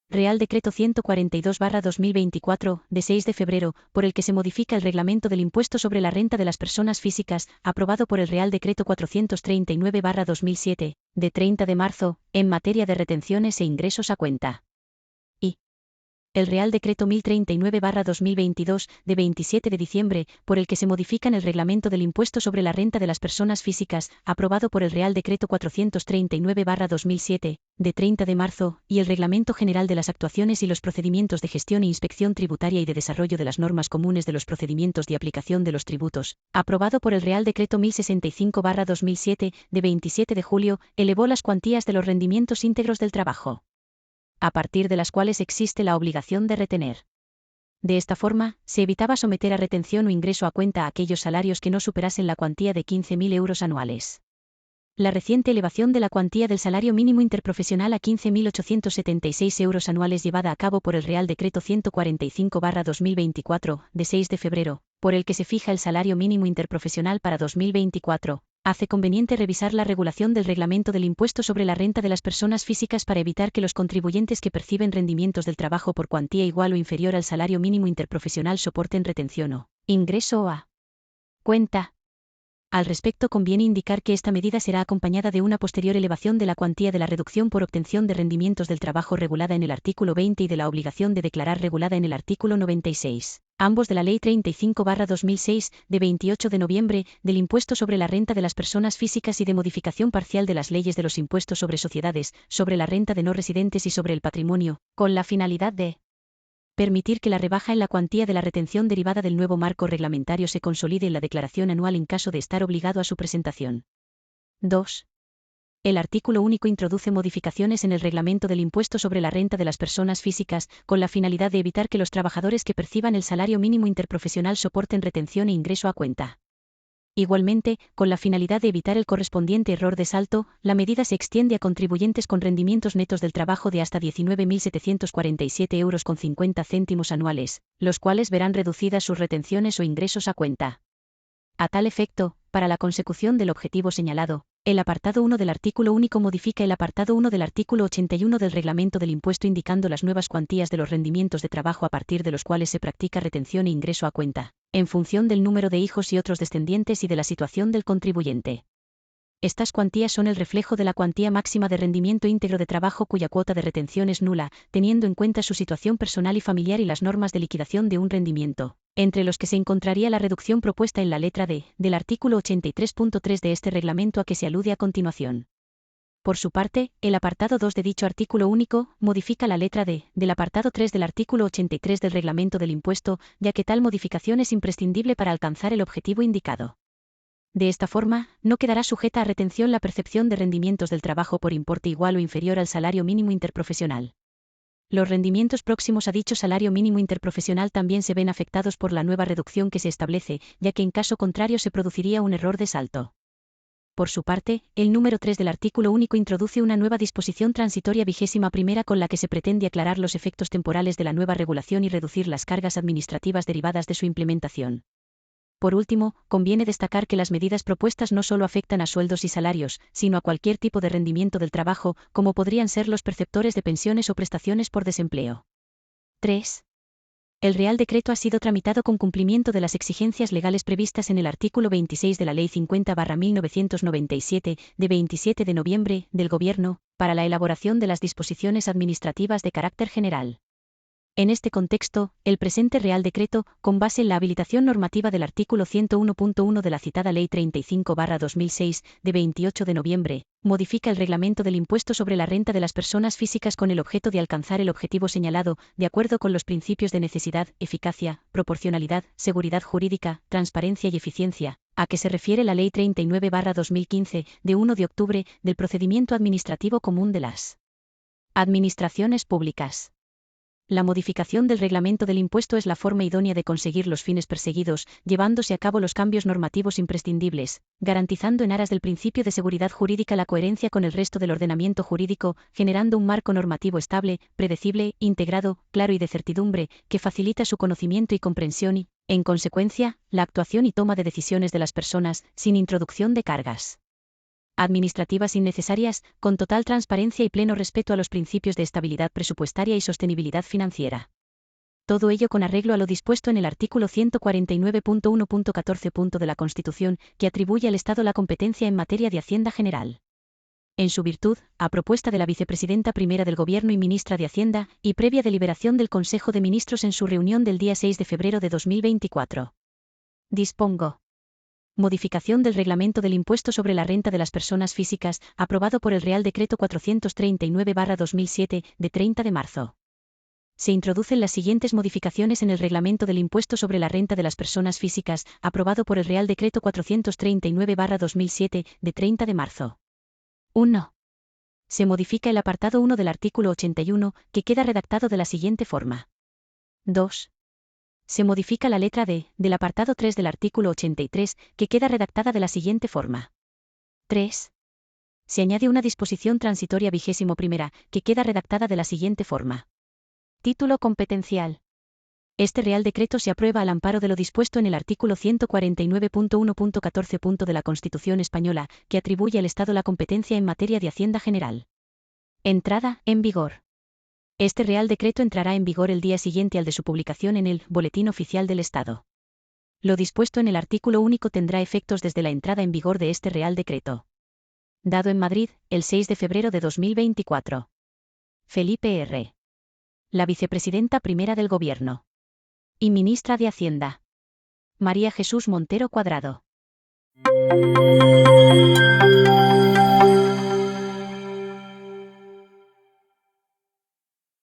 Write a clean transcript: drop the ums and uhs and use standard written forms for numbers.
Real Decreto 142/2024, de 6 de febrero, por el que se modifica el reglamento del impuesto sobre la renta de las personas físicas, aprobado por el Real Decreto 439/2007, de 30 de marzo, en materia de retenciones e ingresos a cuenta. Y el Real Decreto 1039/2022, de 27 de diciembre, por el que se modifican el reglamento del impuesto sobre la renta de las personas físicas, aprobado por el Real Decreto 439/2007, de 30 de marzo, y el Reglamento General de las Actuaciones y los Procedimientos de Gestión e Inspección Tributaria y de Desarrollo de las Normas Comunes de los Procedimientos de Aplicación de los Tributos, aprobado por el Real Decreto 1065/2007, de 27 de julio, elevó las cuantías de los rendimientos íntegros del trabajo, a partir de las cuales existe la obligación de retener. De esta forma, se evitaba someter a retención o ingreso a cuenta a aquellos salarios que no superasen la cuantía de 15.000 euros anuales. La reciente elevación de la cuantía del salario mínimo interprofesional a 15.876 euros anuales llevada a cabo por el Real Decreto 145/2024, de 6 de febrero, por el que se fija el salario mínimo interprofesional para 2024, hace conveniente revisar la regulación del reglamento del impuesto sobre la renta de las personas físicas para evitar que los contribuyentes que perciben rendimientos del trabajo por cuantía igual o inferior al salario mínimo interprofesional soporten retención o ingreso a cuenta. Al respecto, conviene indicar que esta medida será acompañada de una posterior elevación de la cuantía de la reducción por obtención de rendimientos del trabajo regulada en el artículo 20 y de la obligación de declarar regulada en el artículo 96, ambos de la Ley 35/2006, de 28 de noviembre, del impuesto sobre la renta de las personas físicas y de modificación parcial de las leyes de los impuestos sobre sociedades, sobre la renta de no residentes y sobre el patrimonio, con la finalidad de permitir que la rebaja en la cuantía de la retención derivada del nuevo marco reglamentario se consolide en la declaración anual en caso de estar obligado a su presentación. 2. El artículo único introduce modificaciones en el reglamento del impuesto sobre la renta de las personas físicas, con la finalidad de evitar que los trabajadores que perciban el salario mínimo interprofesional soporten retención e ingreso a cuenta. Igualmente, con la finalidad de evitar el correspondiente error de salto, la medida se extiende a contribuyentes con rendimientos netos del trabajo de hasta 19.747,50 euros anuales, los cuales verán reducidas sus retenciones o ingresos a cuenta. A tal efecto, para la consecución del objetivo señalado, el apartado 1 del artículo único modifica el apartado 1 del artículo 81 del reglamento del impuesto indicando las nuevas cuantías de los rendimientos de trabajo a partir de los cuales se practica retención e ingreso a cuenta, en función del número de hijos y otros descendientes y de la situación del contribuyente. Estas cuantías son el reflejo de la cuantía máxima de rendimiento íntegro de trabajo cuya cuota de retención es nula, teniendo en cuenta su situación personal y familiar y las normas de liquidación de un rendimiento, entre los que se encontraría la reducción propuesta en la letra D, del artículo 83.3 de este reglamento a que se alude a continuación. Por su parte, el apartado 2 de dicho artículo único modifica la letra D, del apartado 3 del artículo 83 del reglamento del impuesto, ya que tal modificación es imprescindible para alcanzar el objetivo indicado. De esta forma, no quedará sujeta a retención la percepción de rendimientos del trabajo por importe igual o inferior al salario mínimo interprofesional. Los rendimientos próximos a dicho salario mínimo interprofesional también se ven afectados por la nueva reducción que se establece, ya que en caso contrario se produciría un error de salto. Por su parte, el número 3 del artículo único introduce una nueva disposición transitoria 21ª con la que se pretende aclarar los efectos temporales de la nueva regulación y reducir las cargas administrativas derivadas de su implementación. Por último, conviene destacar que las medidas propuestas no solo afectan a sueldos y salarios, sino a cualquier tipo de rendimiento del trabajo, como podrían ser los perceptores de pensiones o prestaciones por desempleo. 3. El Real Decreto ha sido tramitado con cumplimiento de las exigencias legales previstas en el artículo 26 de la Ley 50/1997, de 27 de noviembre, del Gobierno, para la elaboración de las disposiciones administrativas de carácter general. En este contexto, el presente Real Decreto, con base en la habilitación normativa del artículo 101.1 de la citada Ley 35/2006, de 28 de noviembre, modifica el reglamento del impuesto sobre la renta de las personas físicas con el objeto de alcanzar el objetivo señalado, de acuerdo con los principios de necesidad, eficacia, proporcionalidad, seguridad jurídica, transparencia y eficiencia, a que se refiere la Ley 39/2015, de 1 de octubre, del procedimiento administrativo común de las administraciones públicas. La modificación del reglamento del impuesto es la forma idónea de conseguir los fines perseguidos, llevándose a cabo los cambios normativos imprescindibles, garantizando en aras del principio de seguridad jurídica la coherencia con el resto del ordenamiento jurídico, generando un marco normativo estable, predecible, integrado, claro y de certidumbre, que facilita su conocimiento y comprensión y, en consecuencia, la actuación y toma de decisiones de las personas, sin introducción de cargas administrativas innecesarias, con total transparencia y pleno respeto a los principios de estabilidad presupuestaria y sostenibilidad financiera. Todo ello con arreglo a lo dispuesto en el artículo 149.1.14 de la Constitución, que atribuye al Estado la competencia en materia de Hacienda General. En su virtud, a propuesta de la Vicepresidenta Primera del Gobierno y Ministra de Hacienda, y previa deliberación del Consejo de Ministros en su reunión del día 6 de febrero de 2024. Dispongo. Modificación del Reglamento del Impuesto sobre la Renta de las Personas Físicas, aprobado por el Real Decreto 439/2007, de 30 de marzo. Se introducen las siguientes modificaciones en el Reglamento del Impuesto sobre la Renta de las Personas Físicas, aprobado por el Real Decreto 439/2007, de 30 de marzo. 1. Se modifica el apartado 1 del artículo 81, que queda redactado de la siguiente forma. 2. Se modifica la letra D, del apartado 3 del artículo 83, que queda redactada de la siguiente forma. 3. Se añade una disposición transitoria 21ª, que queda redactada de la siguiente forma. Título competencial. Este Real Decreto se aprueba al amparo de lo dispuesto en el artículo 149.1.14 de la Constitución Española, que atribuye al Estado la competencia en materia de Hacienda General. Entrada en vigor. Este Real Decreto entrará en vigor el día siguiente al de su publicación en el Boletín Oficial del Estado. Lo dispuesto en el artículo único tendrá efectos desde la entrada en vigor de este Real Decreto. Dado en Madrid, el 6 de febrero de 2024. Felipe R. La Vicepresidenta Primera del Gobierno. Y Ministra de Hacienda. María Jesús Montero Cuadrado.